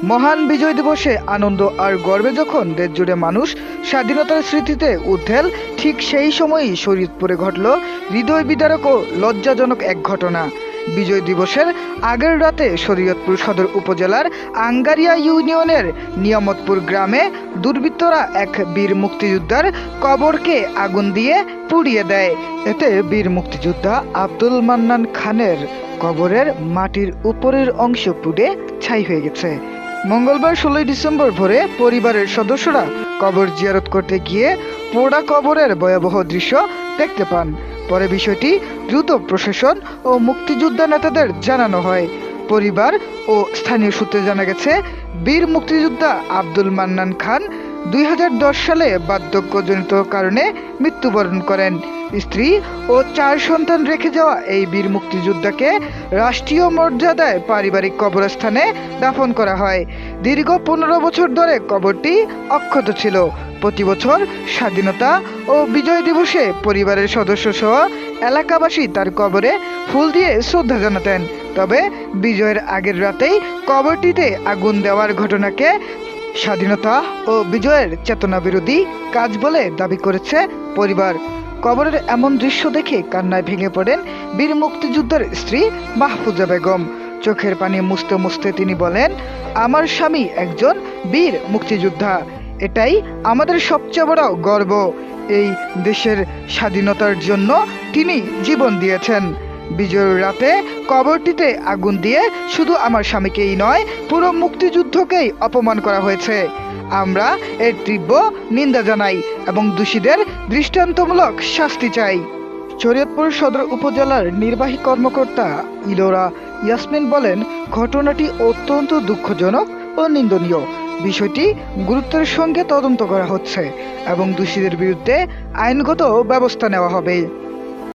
মহান বিজয় দিবসে আনন্দ আর গর্বে যখন দেশ জুড়ে মানুষ স্বাধীনতার স্মৃতিতে উথেল, ঠিক সেই সময়ই শরীয়তপুরে ঘটল হৃদয় বিদারক ও লজ্জাজনক এক ঘটনা। বিজয় দিবসের আগের রাতে শরীয়তপুর সদর উপজেলার আঙ্গারিয়া ইউনিয়নের নিয়ামতপুর গ্রামে দুর্বৃত্তরা এক বীর মুক্তিযোদ্ধার কবরকে আগুন দিয়ে পুড়িয়ে দেয়। এতে বীর মুক্তিযোদ্ধা আব্দুল মান্নান খানের কবরের মাটির উপরের অংশ পুড়ে ছাই হয়ে গেছে। মঙ্গলবার 16 ডিসেম্বর ভোরে পরিবারের সদস্যরা কবর জিয়ারত করতে গিয়ে পোড়া কবরের ভয়াবহ দৃশ্য দেখতে পান। পরে বিষয়টি দ্রুত প্রশাসন ও মুক্তিযোদ্ধা নেতাদের জানানো হয়। পরিবার ও স্থানীয় সূত্রে জানা গেছে, বীর মুক্তিযোদ্ধা আব্দুল মান্নান খান 2010 সালে বার্ধক্যজনিত কারণে মৃত্যুবরণ করেন। স্ত্রী ও 4 সন্তান রেখে যাওয়া এই বীর মুক্তিযোদ্ধাকে রাষ্ট্রীয় মর্যাদায় পারিবারিক কবরস্থানে দাফন করা হয়। দীর্ঘ 15 বছর ধরে কবরটি অক্ষত ছিল। প্রতি বছর স্বাধীনতা ও বিজয় দিবসে পরিবারের সদস্য সহ এলাকাবাসী তার কবরে ফুল দিয়ে শ্রদ্ধা জানাতেন। তবে বিজয়ের আগের রাতেই কবরটিতে আগুন দেওয়ার ঘটনাকে স্বাধীনতা ও বিজয়ের চেতনা বিরোধী কাজ বলে দাবি করেছে পরিবার। কবরের এমন দৃশ্য দেখে কান্নায় ভেঙে পড়েন বীর মুক্তিযোদ্ধার স্ত্রী মাহফুজা বেগম। চোখের পানি মুছতে মুছতে তিনি বলেন, আমার স্বামী একজন বীর মুক্তিযোদ্ধা, এটাই আমাদের সবচেয়ে বড় গর্ব। এই দেশের স্বাধীনতার জন্য তিনি জীবন দিয়েছেন। বিজয়ের রাতে কবরটিতে আগুন দিয়ে শুধু আমার স্বামীকেই নয়, পুরো মুক্তিযুদ্ধকেই অপমান করা হয়েছে। আমরা এর তীব্র নিন্দা জানাই এবং দোষীদের দৃষ্টান্তমূলক শাস্তি চাই। শরীয়তপুর সদর উপজেলার নির্বাহী কর্মকর্তা ইলোরা ইয়াসমিন বলেন, ঘটনাটি অত্যন্ত দুঃখজনক ও নিন্দনীয়। বিষয়টি গুরুত্বের সঙ্গে তদন্ত করা হচ্ছে এবং দোষীদের বিরুদ্ধে আইনগত ব্যবস্থা নেওয়া হবে।